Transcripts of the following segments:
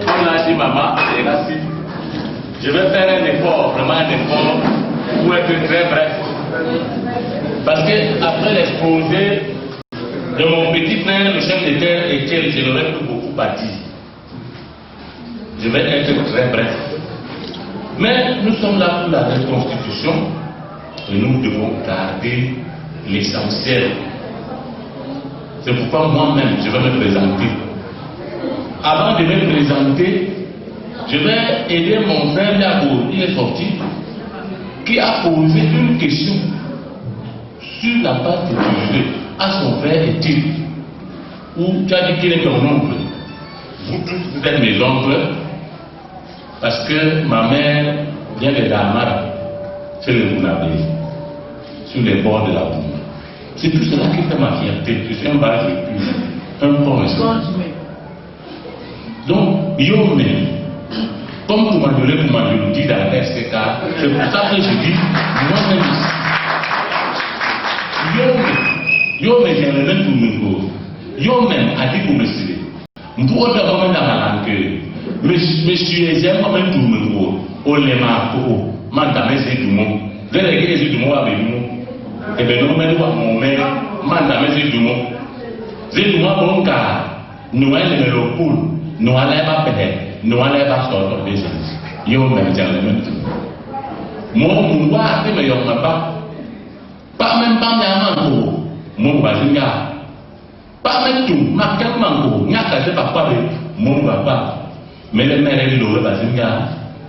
Comme l'a dit maman, je vais faire un effort, vraiment un effort pour être très bref. Parce que après l'exposé de mon petit frère, le chef d'État, Étienne, je n'aurais plus beaucoup à dire. Je vais être très bref. Mais nous sommes là pour la reconstitution et nous devons garder l'essentiel. C'est pourquoi moi-même, je vais me présenter. Avant de me présenter, je vais aider mon frère Yabour, il est sorti, qui a posé une question sur la base de Dieu à son frère Étienne, où tu as dit qu'il est ton oncle. Vous tous, vous êtes mes oncles, parce que ma mère vient de Damara, c'est le Bounabé, sur les bords de la Bouna. C'est tout cela qui fait ma fierté. Je suis un barrage de plus, un pont. Donc, Yomé, comme vous m'avez dit dans la STK, c'est pour ça que je dis, moi-même, Yomé, j'ai le même pour me Yomé a dit pour me suivre. Pour autre moment dans ma langue, monsieur, j'aime quand même tout me voir. Oh, les marques, madame, c'est tout le monde. Vous avez dit, c'est tout le monde avec nous. Et bien, nous, mon mère, madame, c'est tout le monde. C'est tout le monde, nous allons le poule, nous allons pas payer, nous allons pas sortir des gens. Yo, même, j'ai le même tout. Mon pouvoir, c'est meilleur, pas même pas mes manteaux, mon bazinga. Pas même tout, ma quel manteau, n'y a qu'à se papa, mon papa. Mais les mères, ils l'ont bazinga,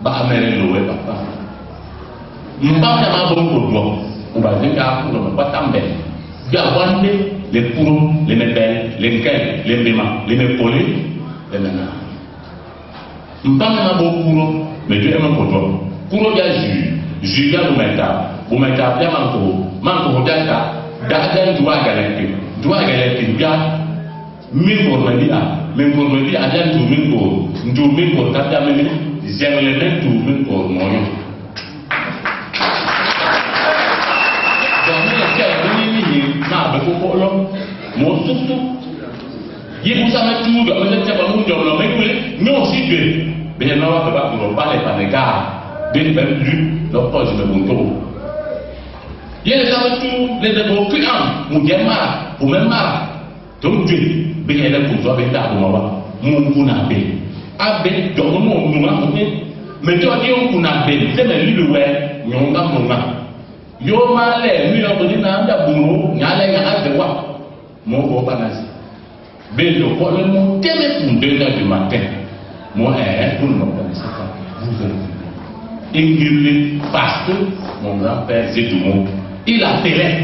pas mère, ils l'ont papa. M'pas pas bon pour moi. On va dire qu'on ne va pas tomber. Il y a les pourons, les mébelles, les quels, les bémas, les mépolés, les ménages. Je ne parle pas beaucoup pour mais Dieu aime pour toi. Pour le jus, bien vous mettez bien manco, d'ailleurs, doit galérer, bien, mille pour me dire, à bien tout mille pour t'as même, j'aime les mêmes tout mille pour moi. Mon surtout, il vous a tout, vous êtes pas mon job, mais aussi que, mais non, on ne peut pas parler par les gars, des lu, leur poche de mon tour. Il y a les tout, les développeurs, mon gamin, pour même marre. Donc, Dieu, bien, elle est pour toi, avec ta maman, mon bounabé. Avec, dans mon moment, mais tu as dit, on bounabé, c'est le lui, ouais, yon ga mon main. Yo malé, lui, on dit, n'a pas boulot, n'a pas de quoi. Mon beau panasi. Mais le problème, mon téléphone 2h du matin. Moi, vous ne me connaissez pas. Vous avez vu. Parce que mon grand-père, c'est tout le monde. Il appelait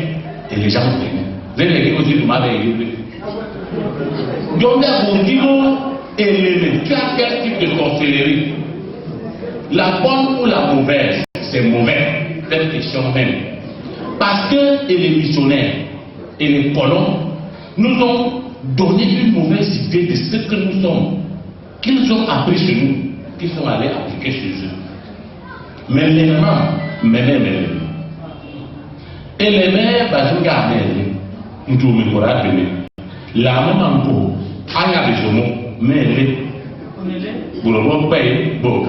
et les gens venaient. Vous avez dit aussi, vous m'avez élevé. Donc, vous dites, élevé, quel type de sorcellerie? La bonne ou la mauvaise? C'est mauvais. Cette question même. Parce que les missionnaires et les colons nous ont donné une mauvaise idée de ce que nous sommes, qu'ils ont appris chez nous, qu'ils sont allés appliquer chez eux. Mais les mamans, et les mères, nous gardons, nous me pourra donner. La maman, pour, il y a des hommes, mais les, pour le bon paye, bon,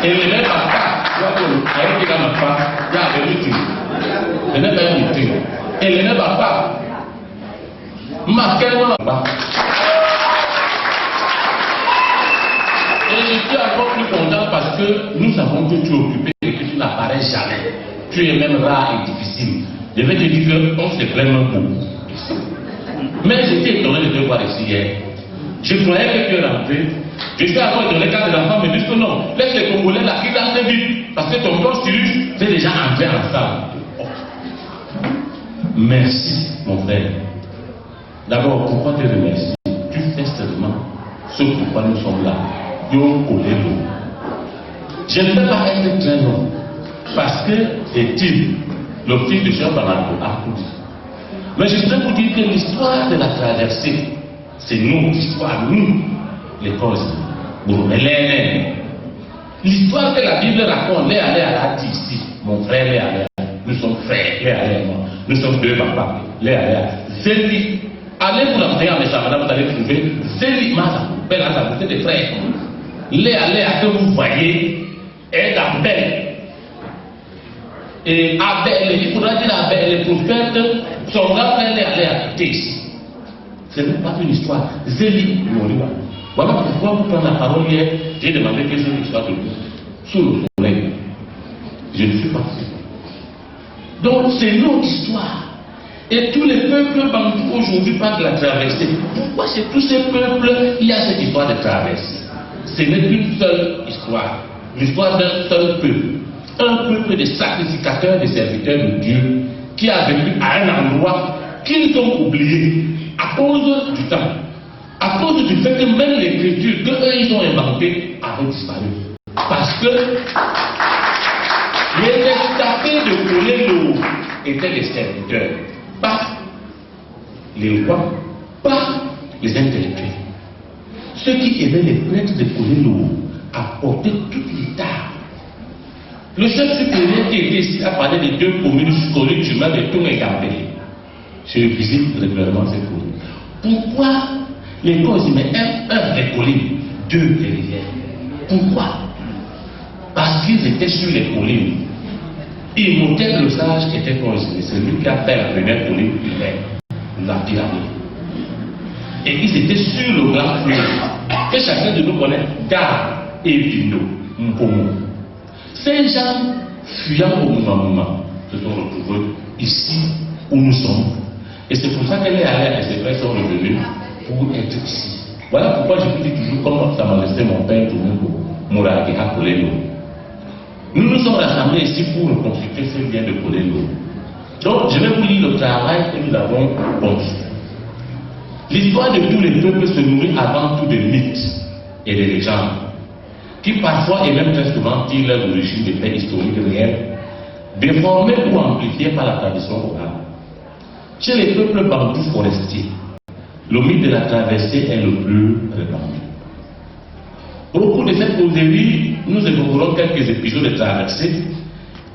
et les mères, avec les gamins, il y a des meetings. Il n'y a pas de meeting. Et il n'y a pas. Et je suis encore plus content parce que nous savons que tu es occupé et que tu n'apparais jamais. Tu es même rare et difficile. Je vais te dire qu'on s'est vraiment beaucoup. Mais j'étais étonné de te voir ici hier. Je croyais que tu es rentré. Je suis encore étonné quand les enfants me disent que non, laisse les Congolais la crise assez vite. Parce que ton corps Cyrus, c'est déjà entré en salle. Merci, mon frère. D'abord, pourquoi te remercier? Tu fais seulement ce pourquoi nous sommes là. Je ne peux pas être très long. Parce que, est-il, le fils de Cheikh Bamako a tout dit. Mais je voudrais vous dire que l'histoire de la traversée, c'est notre histoire, nous, les causes. L'histoire que la Bible raconte, elle a dit ici, mon frère, nous sommes frères, nous sommes deux papas, Zélie. Allez vous l'envoyer en Messamana, vous allez trouver Zélie, belle à la beauté des frères. Léa, que vous voyez, est la belle. Et Abel, il faudra dire Abel, les prophètes, son grand-père Léa était ici. Ce n'est pas une histoire. Zélie, voilà pourquoi vous prenez la parole hier, j'ai demandé que c'est une histoire de vous. Sous le soleil. Je ne suis pas sûr. Donc c'est notre histoire. Et tous les peuples bantous aujourd'hui parlent de la traversée. Pourquoi chez tous ces peuples, il y a cette histoire de traversée? Ce n'est qu'une seule histoire. L'histoire d'un seul peuple. Un peuple de sacrificateurs, de serviteurs de Dieu, qui a vécu à un endroit qu'ils ont oublié à cause du temps. À cause du fait que même l'écriture qu'eux ils ont inventée avait disparu. Parce que les rescapés de Colélo étaient les serviteurs, pas les rois, pas les intellectuels. Ceux qui aidaient les prêtres de Colélo à porter toute l'État. Le chef supérieur qui était ici a parlé des deux communes scolaires du mal de Tung et Gambé. Je visite régulièrement ces communes. Pourquoi les causes, mais un les collines, deux les rivières? Pourquoi? Parce qu'ils étaient sur les collines. Imhotep le sage était considéré, c'est lui qui a fait la première colline la pyramide. Et ils étaient sur le grand fleuve, que chacun de nous connaît, Gar et Bindo, Mpomo. Ces gens, fuyant au moment, se sont retrouvés ici où nous sommes. Et c'est pour ça qu'elle est allée et ses frères sont revenus pour être ici. Voilà pourquoi je vous dis toujours, comme ça m'a laissé mon père Toumogo, Mouragueha Colélo. Nous nous sommes rassemblés ici pour reconstituer ce lien de Colélo. Donc, je vais vous lire le travail que nous avons conçu. L'histoire de tous les peuples se nourrit avant tout de mythes et de légendes, qui parfois et même très souvent tirent leur origine des faits historiques réels, déformés ou amplifiés par la tradition orale. Chez les peuples bantous forestiers, le mythe de la traversée est le plus répandu. Au cours de cette causerie, nous évoquerons quelques épisodes de traversée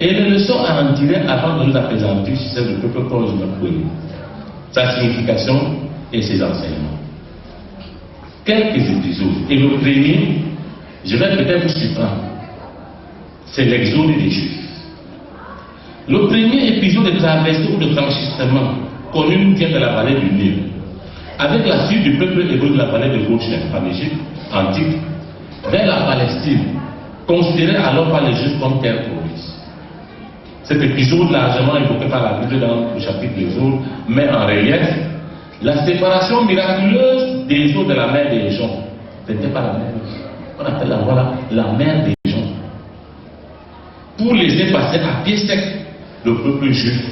et les leçons à en tirer avant de nous appesantir sur celle du peuple cause Makweli, sa signification et ses enseignements. Quelques épisodes. Et le premier, je vais peut-être vous surprendre, c'est l'exode des Juifs. Le premier épisode de traversée ou de franchissement connu nous vient de la vallée du Nil, avec la fuite du peuple hébreu de la vallée de Goshen, en Égypte antique, vers la Palestine, considérée alors par les Juifs comme terre promise. Cet épisode, largement évoqué par la Bible dans le chapitre des eaux, met en relief la séparation miraculeuse des eaux de la mer des gens. Ce n'était pas la mer. On appelle la mer des gens. Pour laisser passer à pied sec le peuple juif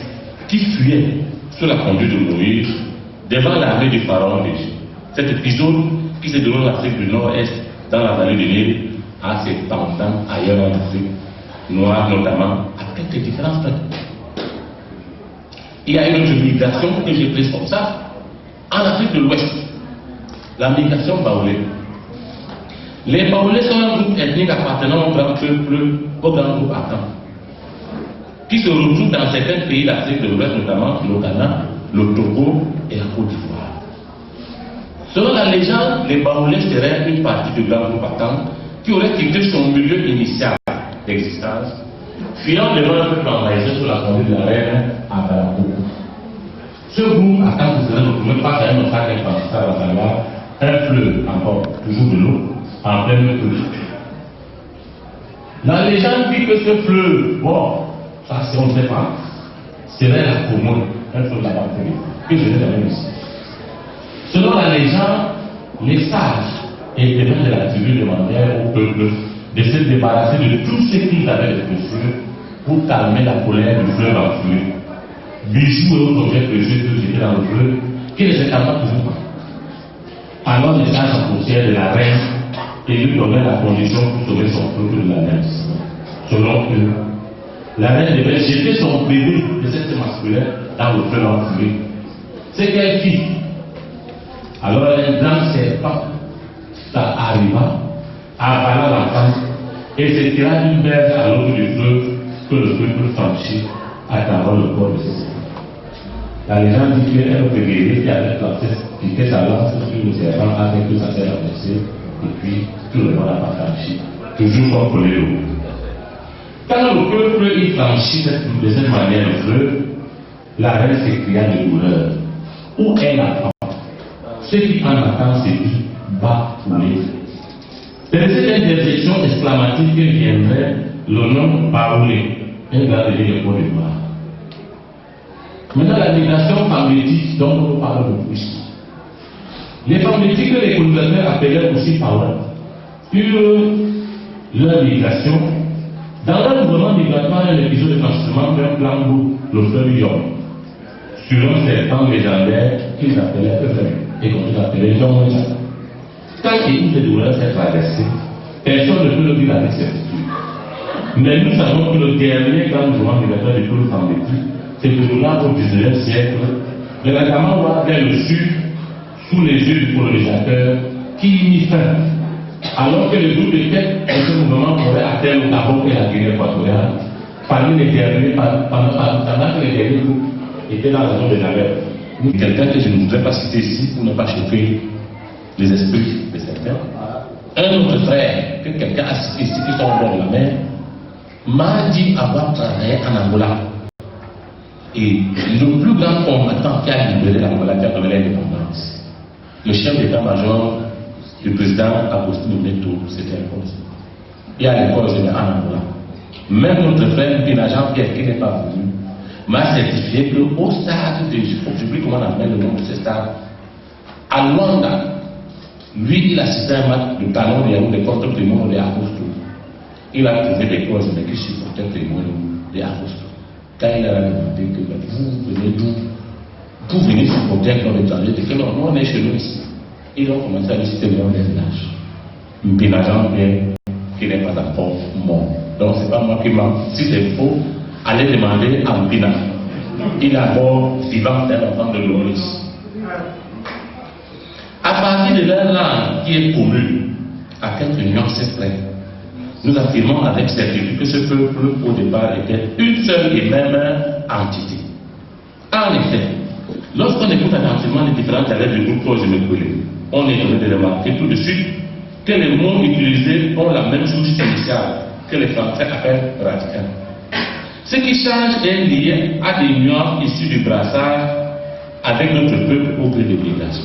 qui fuyait sous la conduite de Moïse devant l'armée du pharaon d'Égypte. Cet épisode qui se déroule en Afrique du Nord-Est, dans la vallée du Nil, a ses pendants ailleurs en Afrique noire notamment, à quelques différences près. Il y a une autre migration que j'ai prise comme ça, en Afrique de l'Ouest, la migration baoulée. Les Baoulés sont un groupe ethnique appartenant au grand peuple, au grand groupe Akan, qui se retrouvent dans certains pays d'Afrique de l'Ouest, notamment le Ghana, le Togo et la Côte d'Ivoire. Selon la légende, les Baoulés seraient une partie du grand groupe Akan qui aurait quitté son milieu initial d'existence, fuyant devant un peuple envahisseur sous la conduite de la reine Abalako. Ce groupe Akan se serait retrouvé face à un obstacle intransitable, à savoir un fleuve, encore toujours de l'eau, en pleine pluie. La légende dit que ce fleuve, bon, ça on ne sait pas, serait la Commode, un fleuve de la bactérie, que je vais donner ici. Selon la légende, les sages et les gens de la tribu demandèrent au peuple de se débarrasser de tout ce qu'ils avaient de précieux pour calmer la colère du fleuve en feu. Bijoux et autres objets précieux que j'étais dans le fleuve, qui ne se calma toujours pas. Alors les sages approchèrent de la reine et lui donnèrent la condition pour sauver son peuple de la mer. Selon eux, la reine devait jeter son bébé de cette masculin dans le fleuve en feu c'est quelle fille? Alors un grand serpent, ça arriva, avala la femme, et se tira d'une berge à l'autre du fleuve, que le feu peut franchir à travers le corps de ce serpent. La légende dit qu'il y a un guerrier qui avait piqué sa lance sur le serpent avec que ça s'est renversé, et puis tout le monde n'a pas franchi, toujours contrôlé l'eau. Quand le peuple y franchit de cette manière le fleuve, la reine s'écria de douleur. Où est la femme? Ceux qui en attendent se disent bas ou les. C'est de cette interjection exclamative que viendrait le nom Baoulé, un gars de l'île de Côte d'Ivoire. Maintenant, la migration phammétique dont on parle beaucoup ici. Les phammétiques que les colonisateurs appelaient aussi Paola eurent leur migration. Dans leur mouvement migratoire, il y a un épisode de franchissement d'un plan d'eau, le fleuve Yom, sur un serpent légendaire qu'ils appelaient Ephraim et qu'on appelait Yom. Quand il se douleur s'est traversé, personne ne peut le dire avec certitude. Mais nous savons que le dernier grand mouvement migratoire du peuple phammétique, c'est que là, au XIXe siècle, le Ragaman vient le sud sous les yeux du colonisateur qui y mit fin. Alors que le groupe de tête de ce mouvement pourrait atteindre le Gabon et la Guinée équatoriale, parmi les derniers, pendant que les derniers groupes étaient dans la zone de Javel. Quelqu'un que je ne voudrais pas citer ici pour ne pas choquer les esprits de certains. Un autre frère que quelqu'un a cité ici qui sont au bord de la mer m'a dit avoir travaillé en Angola. Et le plus grand combattant qui a libéré l'Angola, qui a donné l'indépendance, le chef d'état-major du président Agostinho Neto, c'était un poste. Et à l'école, je en Angola. Même notre frère Pina Jean-Pierre, qui n'est pas venu, m'a certifié qu'au stade de, j'oublie comment on appelle le nom de ce stade, à Luanda, lui, il a cité un match de talon de Yaoundé contre le témoin de Agosto. Il a trouvé des causes, mais qui supportaient le témoin de Agosto. Quand il a demandé que vous venez d'où, vous venez supporter un club étranger, et que non, on est chez nous ici. Ils ont commencé à lui citer le nom des villages. Mpina Jean-Pierre, qui n'est pas encore mort. Donc c'est pas moi qui mens. Si c'est faux, allez demander à Mpina. Il est d'abord vivant d'un enfant de Loris. À partir de leur langue qui est commune, à quelques nuances près, nous affirmons avec certitude que ce peuple, au départ, était une seule et même entité. En effet, lorsqu'on écoute attentivement les différentes dialectes du groupe Cozumel, on est obligé de remarquer tout de suite que les mots utilisés ont la même souche initiale que les Français appellent radical. Ce qui change est lié à des nuances issues du brassage avec notre peuple au gré de l'obligation.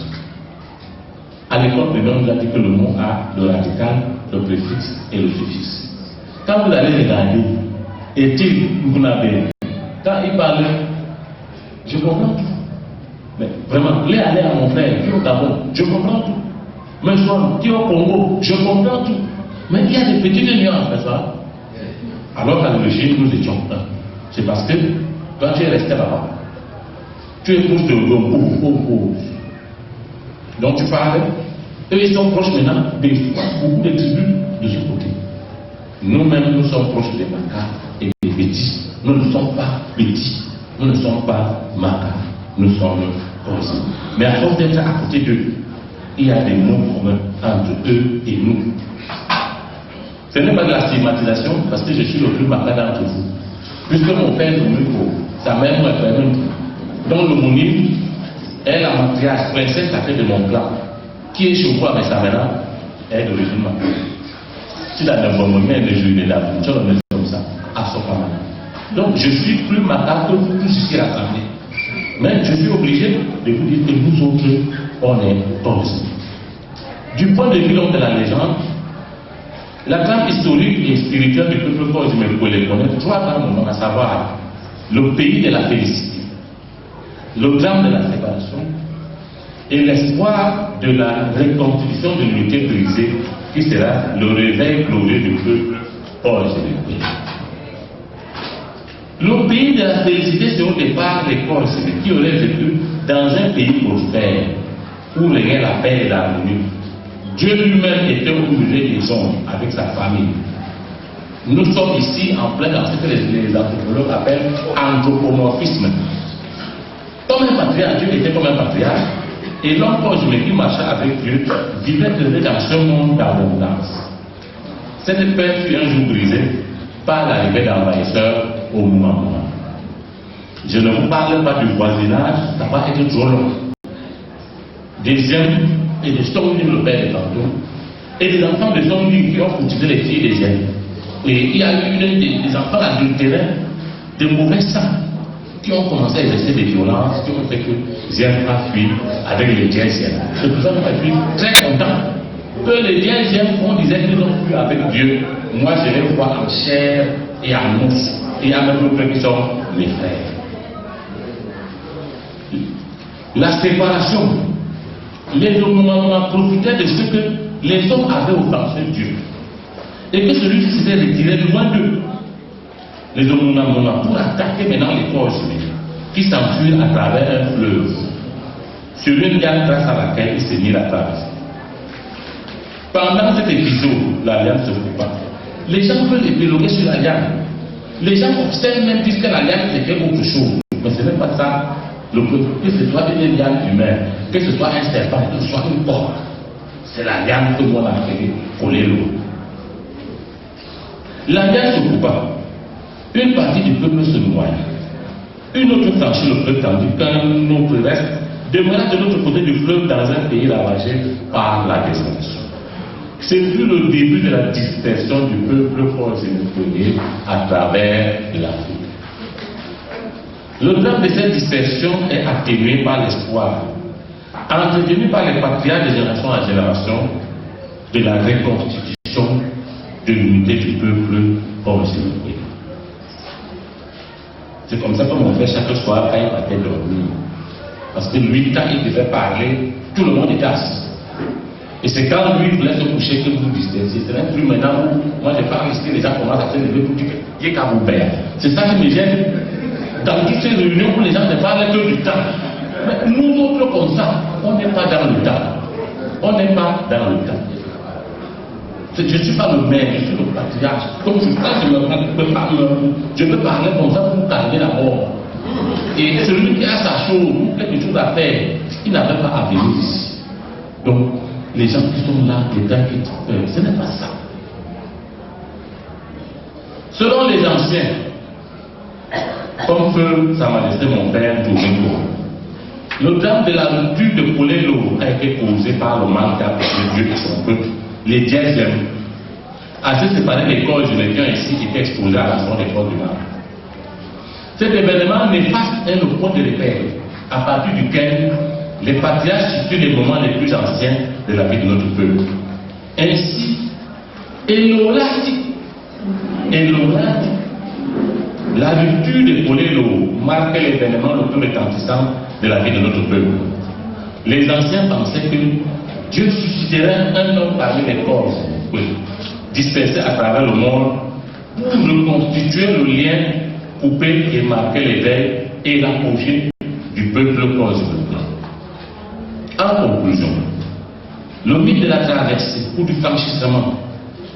À l'époque, le nom nous a dit que le mot a le radical, le préfixe et le suffixe. Quand vous allez regarder, est-il Mounabe, quand il parle, je comprends tout. Mais vraiment, aller à mon frère, qui est au Gabon, je comprends tout. Mais soit qui est au Congo, je comprends tout. Mais il y a des petites nuances, n'est-ce pas? Alors qu'à l'origine, nous étions un. C'est parce que quand tu es resté là-bas, tu es proche de Gombo. Donc tu parles, eux ils sont proches maintenant des fois, beaucoup de tribus de ce côté. Nous-mêmes, nous sommes proches des Makas et des Bétis. Nous ne sommes pas Bétis, nous ne sommes pas Makas, nous sommes Kosi. Mais à force d'être à côté d'eux, il y a des mots communs entre eux et nous. Ce n'est pas de la stigmatisation parce que je suis le plus Maka d'entre vous. Puisque mon père est nommé pour sa mère nous est même. Donc le Mounir est la matriarche, princesse sacrée de mon clan, qui est chez vous avec sa mère, est d'origine Maka. Si la Nabomone est de juillet d'aventure, on est comme ça, à son parent. Donc je suis plus Maka que vous tous ici rassemblés. Mais je suis obligé de vous dire que nous autres, on est tous. Du point de vue de la légende, la trame historique et spirituelle du peuple Cozumel les connaître trois grands moments, à savoir le pays de la félicité, le drame de la séparation et l'espoir de la reconstitution de l'unité brisée qui sera le réveil glorieux du peuple Cozumel. Le pays de la félicité, c'est au départ les Cozumel qui auraient vécu dans un pays prospère où régnait la paix et l'harmonie. Dieu lui-même était au milieu des hommes avec sa famille. Nous sommes ici en plein dans ce que les anthropologues appellent anthropomorphisme. Comme un patriarche, Dieu était comme un patriarche. Et l'homme qui marchait avec Dieu vivait dans ce monde d'abondance. Cette paix fut un jour brisée par l'arrivée d'envahisseurs au moment. Je ne vous parle pas du voisinage, ça va être trop long. Des hommes et des sommes le père de tantôt, et des enfants de sommes qui ont cultivé les filles des hommes. Et il y a eu des enfants adultérés, de mauvais sang, qui ont commencé à exercer des violences, qui ont fait que Zem a fui avec les Diaziens. C'est pour ça qu'on a fui très content que les Diaziens, on disait qu'ils ont fui avec Dieu. Moi, je les vois en chair et en os. Et il y a même d'autres qui sont mes frères. La séparation. Les hommes profitaient de ce que les hommes avaient offensé Dieu. Et que celui qui s'était retiré loin d'eux. Les hommes pour attaquer maintenant les corps humains qui s'enfuient à travers un fleuve sur une liane grâce à laquelle ils s'est mis la traverser. Pendant cet épisode, la liane se coupa. Les gens veulent épiloguer sur la liane. Les gens observent même disent que la liane c'était autre chose. Mais ce n'est pas ça. Que ce soit une liane humaine, que ce soit un serpent, que ce soit une porte, c'est la liane que moi on a fait coller l'eau. La liane se coupa. Une partie du peuple se noie. Une autre franchit le fleuve tandis qu'un autre reste demeura de l'autre côté du fleuve dans un pays ravagé par la désolation. Ce fut le début de la dispersion du peuple fort sénégalais à travers l'Afrique. Le drame de cette dispersion est atténué par l'espoir, entretenu par les patriarches de génération en génération, de la reconstitution de l'unité du peuple fort sénégalais. C'est comme ça que mon frère chaque soir quand il partait dormir. Parce que lui, quand il devait parler, tout le monde était assis. Et c'est quand lui voulait se coucher que vous distanciez. Ce n'est plus maintenant où moi je parle ici, les gens commencent à se lever pour dire qu'il y a qu'à vous faire. C'est ça qui me gêne. Dans toutes ces réunions où les gens ne parlent que du temps. Mais nous autres comme ça, on n'est pas dans le temps. On n'est pas dans le temps. Je ne suis pas le maire, je suis le patriarche. Comme je peux parler comme ça pour calmer la mort. Et celui qui a sa chose, quelque chose à faire, il n'avait pas à venir ici. Donc, les gens qui sont là, les gars qui ont peur, ce n'est pas ça. Selon les anciens, comme feu Sa Majesté mon père Domingo, le drame de la rupture de Polélo a été causé par le manque d'appui de Dieu et son peuple. Les Diaziens, à se séparer des corps humains ici, étaient exposés à la mort des corps humains. Cet événement néfaste est le point de repère, à partir duquel les patriarches situent les moments les plus anciens de la vie de notre peuple. Ainsi, Elolati, la rupture de Polélo marque l'événement le plus retentissant de la vie de notre peuple. Les anciens pensaient que Dieu susciterait un homme parmi les corps dispersés à travers le monde pour reconstituer le lien coupé et marquer l'éveil et l'apogée du peuple corps. En conclusion, le mythe de la traversée ou du franchissement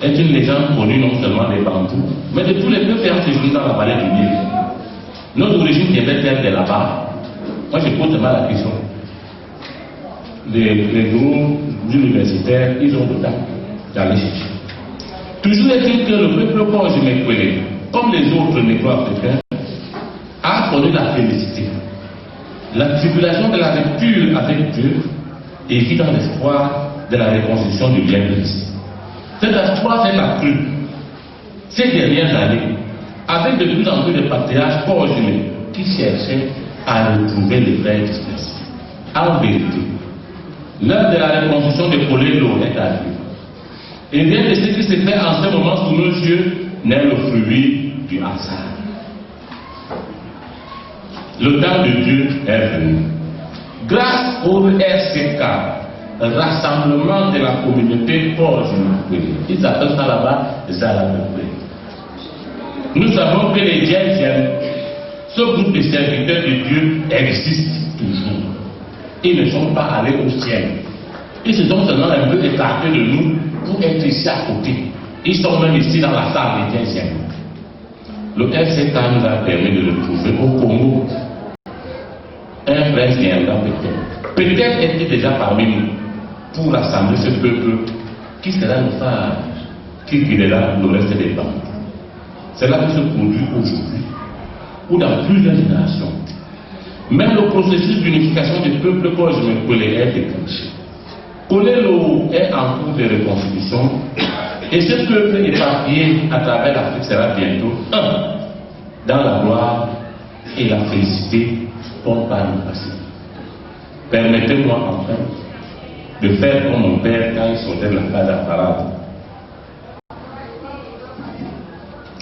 est une légende connue non seulement des Bantous, mais de tous les peuples qui ont séjourné dans la vallée du Nil. Notre origine vient-elle de là-bas? Moi je pose seulement la question. Les groupes universitaires, ils ont le temps d'aller chercher. Toujours est-il que le peuple Conjumékwélé, comme les autres négro-africains, a connu la félicité. La tribulation de la rupture avec Dieu et vit dans l'espoir de la reconstruction du bien de l'Église. Cet espoir s'est accru ces dernières années avec de plus en plus de patriarches Conjumékwélé qui cherchaient à retrouver les frères dispersés. En vérité, l'heure de la reconstruction de Polélo est arrivée. Et rien de ce qui se fait en ce moment sous nos yeux n'est le fruit du hasard. Le temps de Dieu est venu. Grâce au RCK, Rassemblement de la communauté Conjumékwélé, ils appellent ça là-bas Zalapeuplé. Nous savons que les Diaziens, ce groupe de serviteurs de Dieu, existent toujours. Ils ne sont pas allés au ciel. Ils se sont seulement un peu écartés de nous pour être ici à côté. Ils sont même ici dans la salle des Diaziens. Le FCK nous a permis de le trouver au Congo. Un frère Blaise viendra peut-être. Peut-être est-il déjà parmi nous pour rassembler ce peuple qui sera le phare, qui guidera le reste des bancs. C'est là qui se produit aujourd'hui, ou dans plusieurs générations. Même le processus d'unification du peuple, comme je me connais, est déclenché. Kolelo est en cours de reconstitution, et ce peuple éparpillé à travers l'Afrique sera bientôt un dans la gloire et la félicité pour par le passé. Permettez-moi enfin de faire comme mon père quand il sortait de la phase de parade.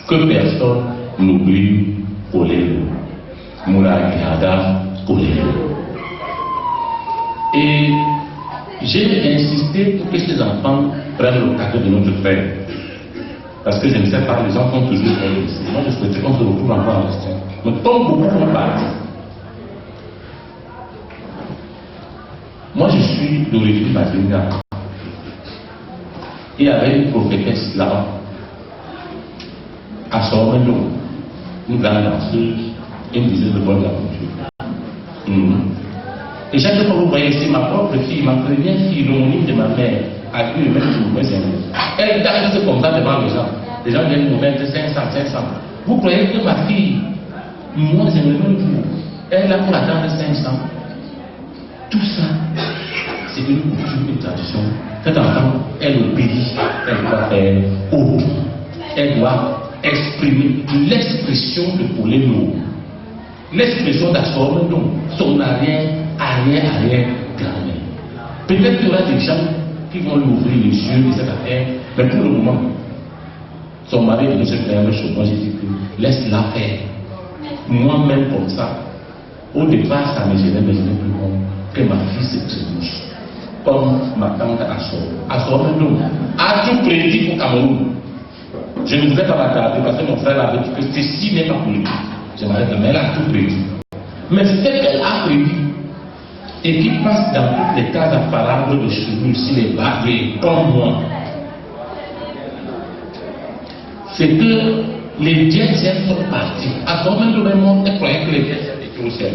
Que personne n'oublie Kolelo, Mouragada Kolelo. Et j'ai insisté pour que ces enfants prennent le cadeau de notre frère. Parce que je ne sais pas, les enfants ont toujours fait. Moi, je souhaiterais qu'on se retrouve encore en question. Donc, comme beaucoup ont parlé, moi, je suis d'origine Mazinga. Il y avait une prophétesse là-bas, à Sormeno, une grande danseuse, et une dizaine de bonnes aventures. Et chaque fois que vous voyez ici ma propre fille, ma première fille, l'homonyme de ma mère, a eu le même jour, elle danse comme ça devant les gens. Les gens viennent nous mettre 500. Vous croyez que ma fille, moi j'aimerais même vous, elle est là pour attendre 500. Tout ça, c'est une coutume, une tradition. Cet enfant, elle obéit, elle doit faire haut. Elle doit exprimer l'expression de Kolelo. L'expression d'Assormeno, son arrière-grand-mère. Peut-être qu'il y aura des gens qui vont lui ouvrir les yeux de cette affaire, mais pour le moment, son mari devait se faire le chaud. Moi, j'ai dit que laisse-la faire. Moi-même, comme ça, au départ, ça me gênait, mais je n'ai plus bon que ma fille se trébuche. Comme ma tante Assormeno a tout prédit au Cameroun. Je ne voulais pas m'attarder parce que mon frère avait dit que ceci n'est pas pour lui. J'aimerais que elle a tout prédit. Mais ce qu'elle a prédit et qui passe dans toutes les cases apparables de cheveux, si les barrières, comme moi, c'est que les dièses sont partis. À ce moment de mon elle croyait que les dièses étaient au ciel.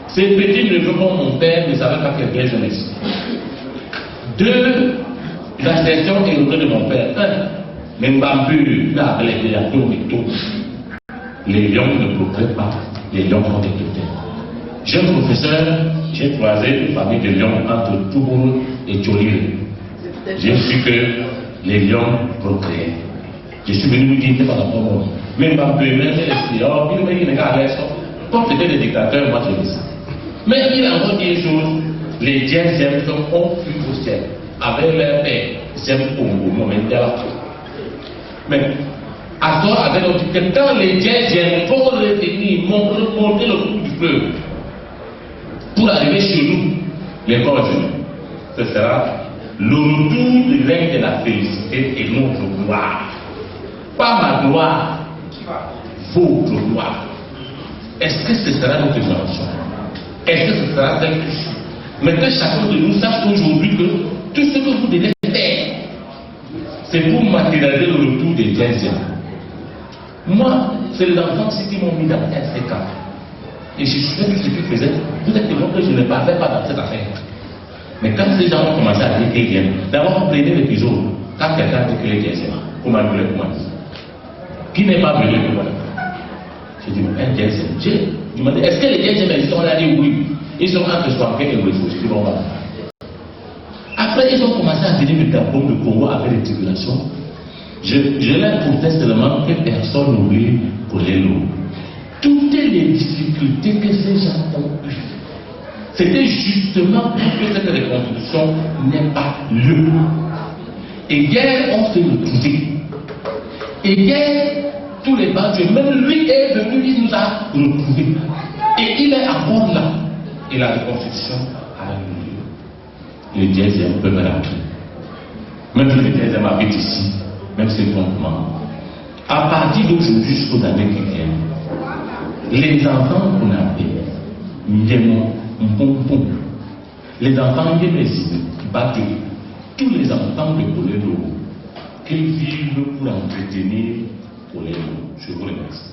Ces petits neveux comme mon père ne savaient pas quelle belle jeunesse. Deux assertions erronées de mon père. Un, les bambus, là, les lions et tout. Les lions ne procrètent pas, les lions ont des totems. Jeune professeur, j'ai croisé une famille de lions entre Toubourou et Tcholil. J'ai su que les lions procréaient. Je suis venu lui dire que par rapport à moi. Même bambus, même les lions, il me dit, les gars, comme c'était des dictateurs, moi je dis ça. Mais il a encore dit une chose, les diens ont fui au ciel. Avec leur père, j'aime Congo, mon mais à toi, avec notre dit que quand les diens vont retenir, remonter le cours du fleuve pour arriver chez nous, les corps, ce sera le retour du règne de la félicité et notre gloire. Pas ma gloire, votre gloire. Est-ce que ce sera notre génération? Est-ce que ce sera celle que mais que chacun de nous sache aujourd'hui que tout ce que vous devez faire, c'est pour matérialiser le retour des diens. Moi, c'est les enfants qui m'ont mis dans SCK. Et je suivais tout ce qu'ils faisaient. Vous êtes témoin que je ne parlais pas dans cette affaire. Mais quand ces gens ont commencé à dire qu'ils viennent, d'abord vous prenez l'épisode. Quand quelqu'un dit que les diens, comment vous voulez comment qui n'est pas venu pour moi? J'ai dit, un dieu, c'est Dieu. Je me dis, est-ce que les dieux existent? On a dit oui. Ils sont entre Swampé et Wefo. Je dis, bon, voilà. Après, ils ont commencé à venir du Gabon, du Congo avec des tribulations. Je leur proteste seulement que personne n'oublie Kolelo. Toutes les difficultés que ces gens ont eues, c'était justement pour que cette reconstruction n'ait pas lieu. Et hier, on s'est retrouvé. Et hier, tous les bandits, même lui est venu, il nous a retrouvés. Et il est encore là. Et la reconstruction a eu lieu. Les dièses peuvent rentrer. Même si les dièses habitent ici, même si c'est complètement. À partir d'aujourd'hui jusqu'aux années qui viennent, les enfants qu'on appelle les enfants qui battent, tous les enfants de Kolelo, qu'ils vivent pour entretenir Kolelo. Je vous remercie.